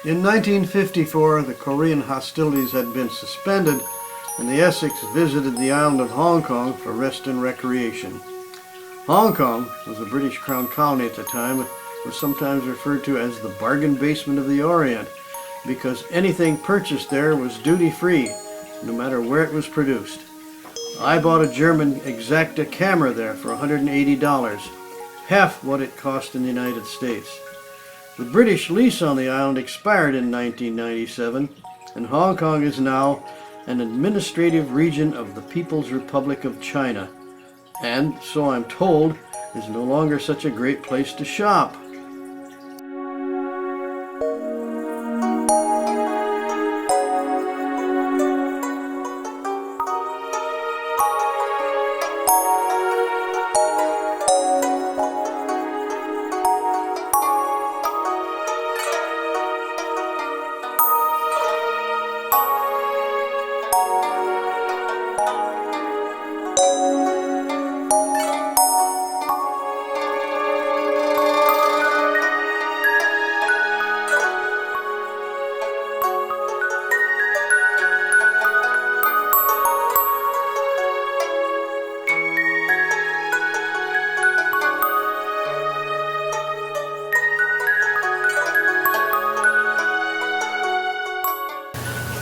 In 1954, the Korean hostilities had been suspended, and the Essex visited the island of Hong Kong for rest and recreation. Hong Kong was a British Crown colony at the time and was sometimes referred to as the bargain basement of the Orient because anything purchased there was duty-free, no matter where it was produced. I bought a German Exacta camera there for $180, half what it cost in the United States. The British lease on the island expired in 1997, and Hong Kong is now an administrative region of the People's Republic of China, and, so I'm told, is no longer such a great place to shop.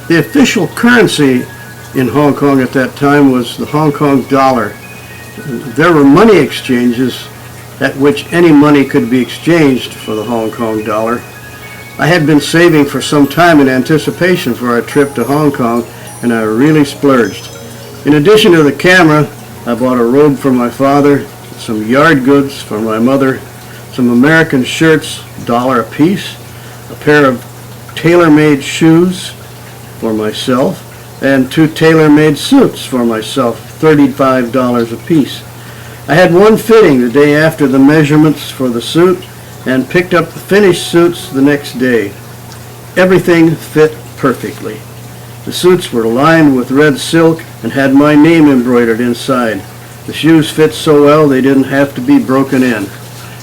The official currency in Hong Kong at that time was the Hong Kong dollar. There were money exchanges at which any money could be exchanged for the Hong Kong dollar. I had been saving for some time in anticipation for our trip to Hong Kong, and I really splurged. In addition to the camera, I bought a robe for my father, some yard goods for my mother, some American shirts, $1 a piece, a pair of tailor-made shoes for myself, and 2 tailor-made suits for myself, $35 a piece. I had one fitting the day after the measurements for the suit and picked up the finished suits the next day. Everything fit perfectly. The suits were lined with red silk and had my name embroidered inside. The shoes fit so well they didn't have to be broken in.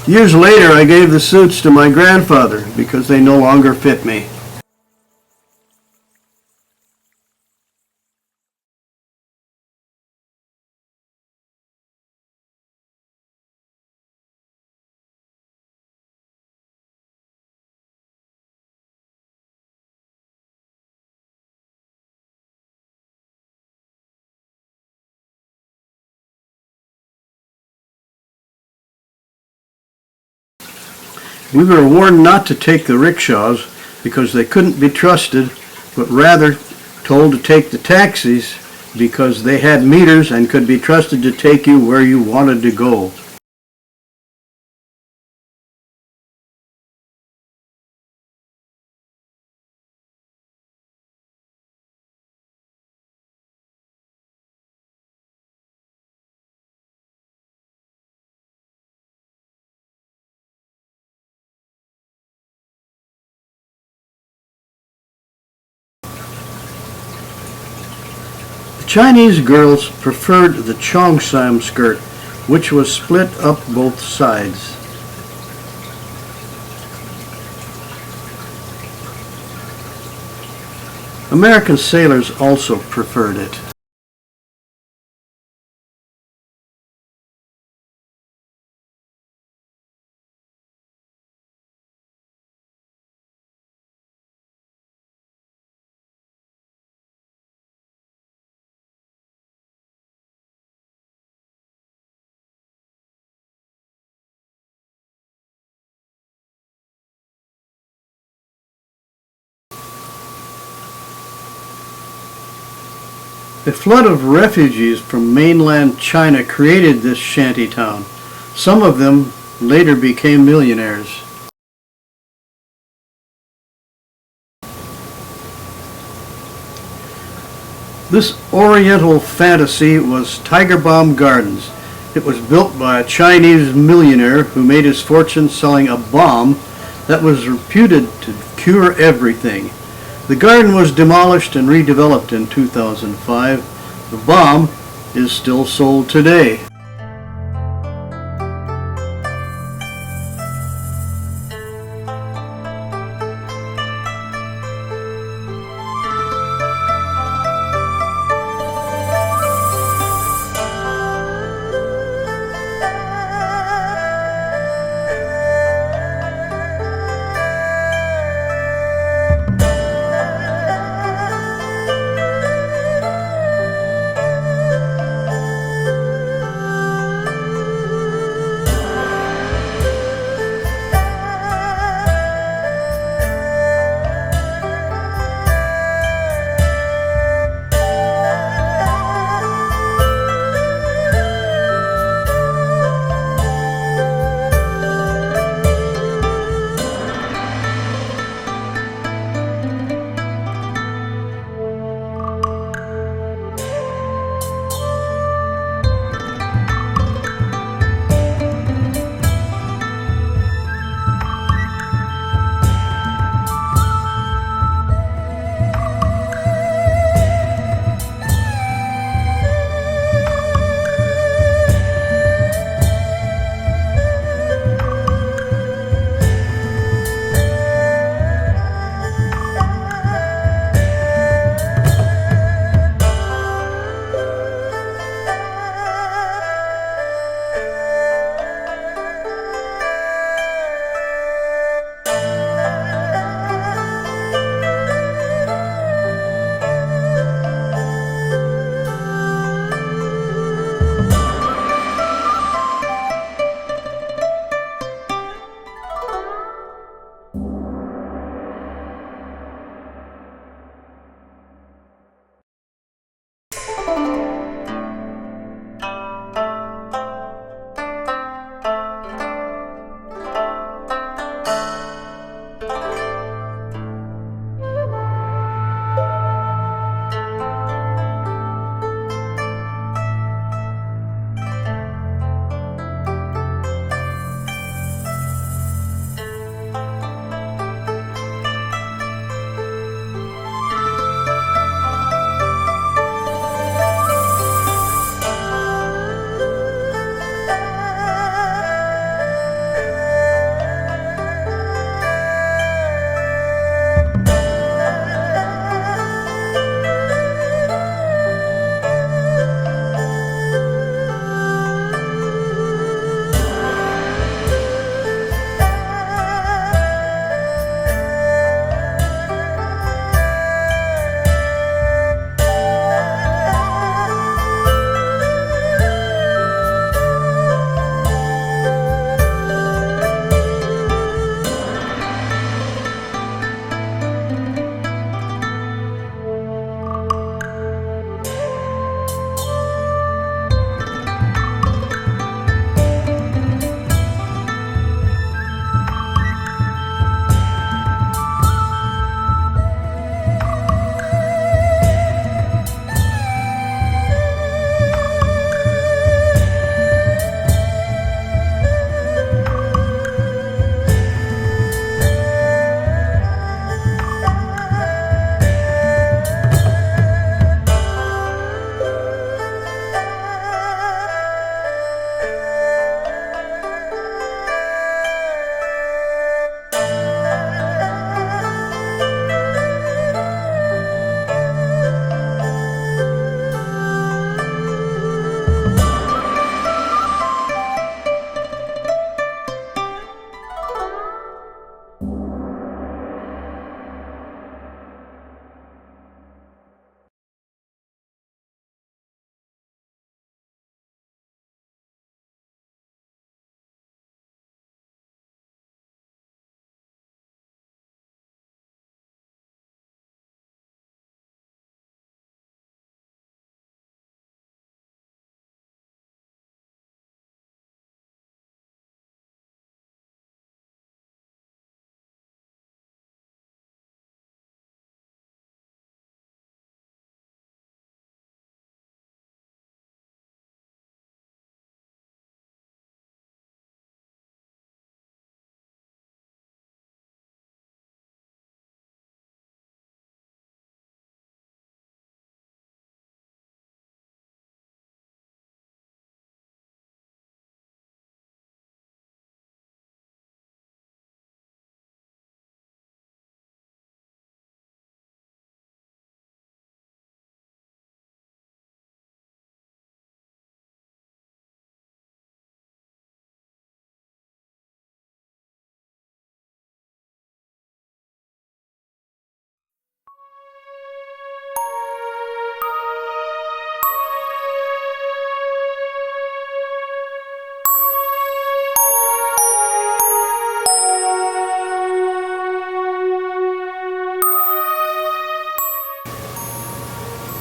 Years later, I gave the suits to my grandfather because they no longer fit me. We were warned not to take the rickshaws because they couldn't be trusted, but rather told to take the taxis because they had meters and could be trusted to take you where you wanted to go. Chinese girls preferred the cheongsam skirt, which was split up both sides. American sailors also preferred it. A flood of refugees from mainland China created this shanty town. Some of them later became millionaires. This oriental fantasy was Tiger Balm Gardens. It was built by a Chinese millionaire who made his fortune selling a balm that was reputed to cure everything. The garden was demolished and redeveloped in 2005. The balm is still sold today.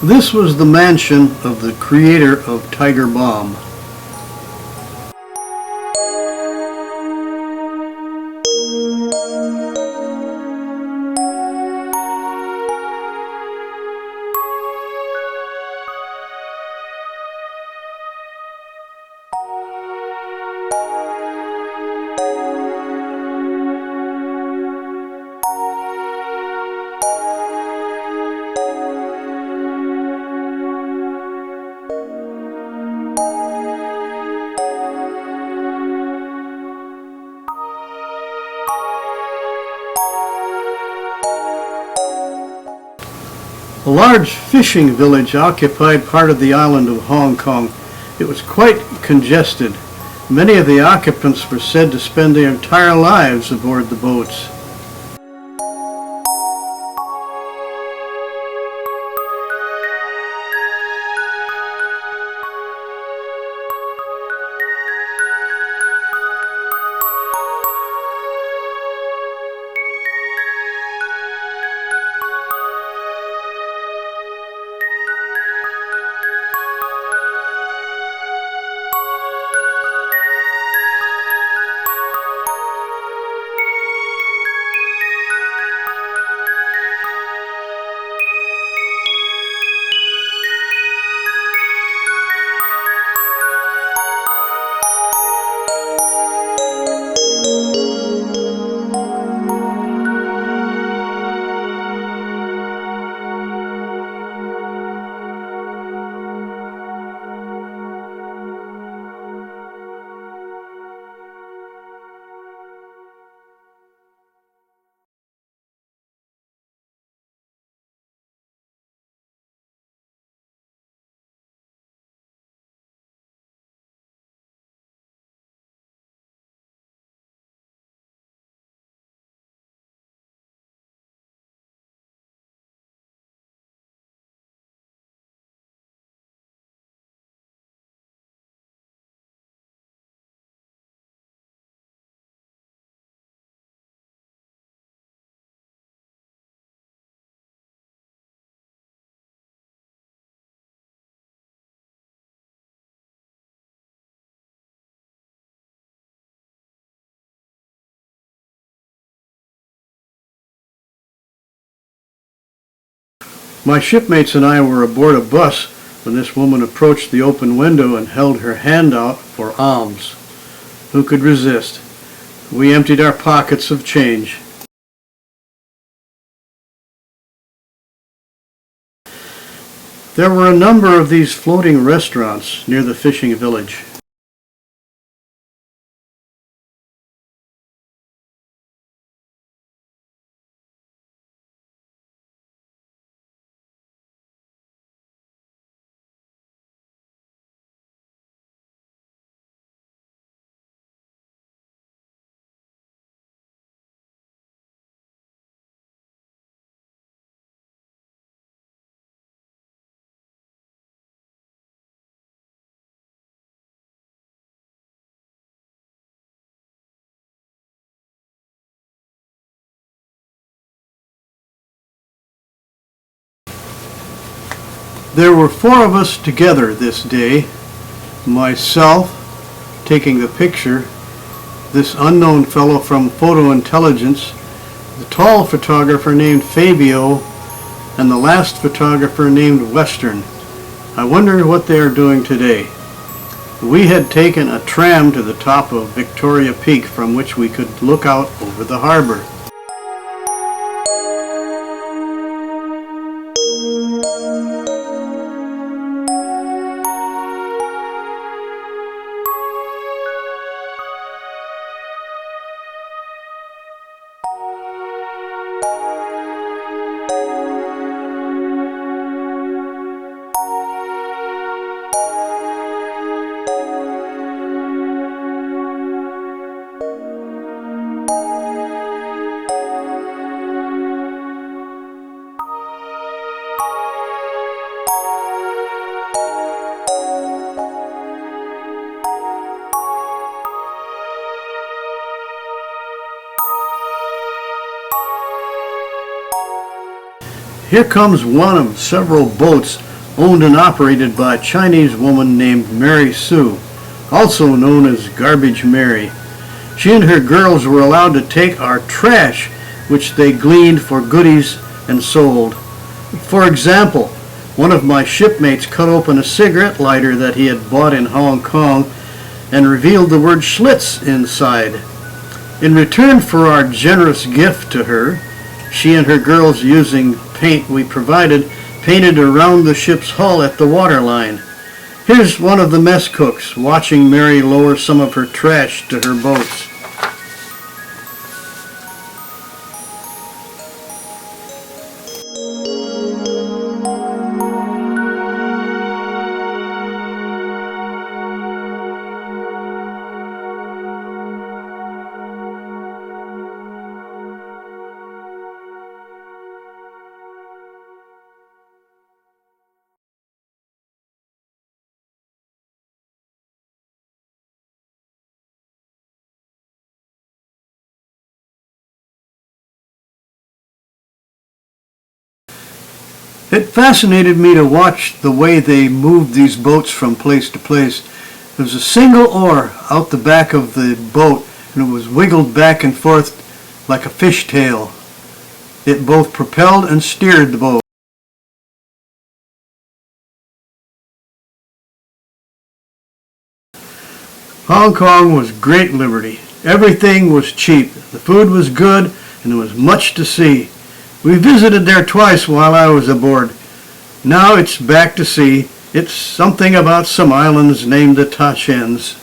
This was the mansion of the creator of Tiger Bomb. A large fishing village occupied part of the island of Hong Kong. It was quite congested. Many of the occupants were said to spend their entire lives aboard the boats. My shipmates and I were aboard a bus when this woman approached the open window and held her hand out for alms. Who could resist? We emptied our pockets of change. There were a number of these floating restaurants near the fishing village. There were 4 of us together this day. Myself, taking the picture, this unknown fellow from Photo Intelligence, the tall photographer named Fabio, and the last photographer named Western. I wonder what they are doing today. We had taken a tram to the top of Victoria Peak from which we could look out over the harbor. Here comes one of several boats owned and operated by a Chinese woman named Mary Sue, also known as Garbage Mary. She and her girls were allowed to take our trash, which they gleaned for goodies and sold. For example, one of my shipmates cut open a cigarette lighter that he had bought in Hong Kong and revealed the word Schlitz inside. In return for our generous gift to her, she and her girls, using paint we provided, painted around the ship's hull at the waterline. Here's one of the mess cooks watching Mary lower some of her trash to her boats. It fascinated me to watch the way they moved these boats from place to place. There was a single oar out the back of the boat, and it was wiggled back and forth like a fishtail. It both propelled and steered the boat. Hong Kong was great liberty. Everything was cheap. The food was good, and there was much to see. We visited there twice while I was aboard. Now it's back to sea. It's something about some islands named the Tashens.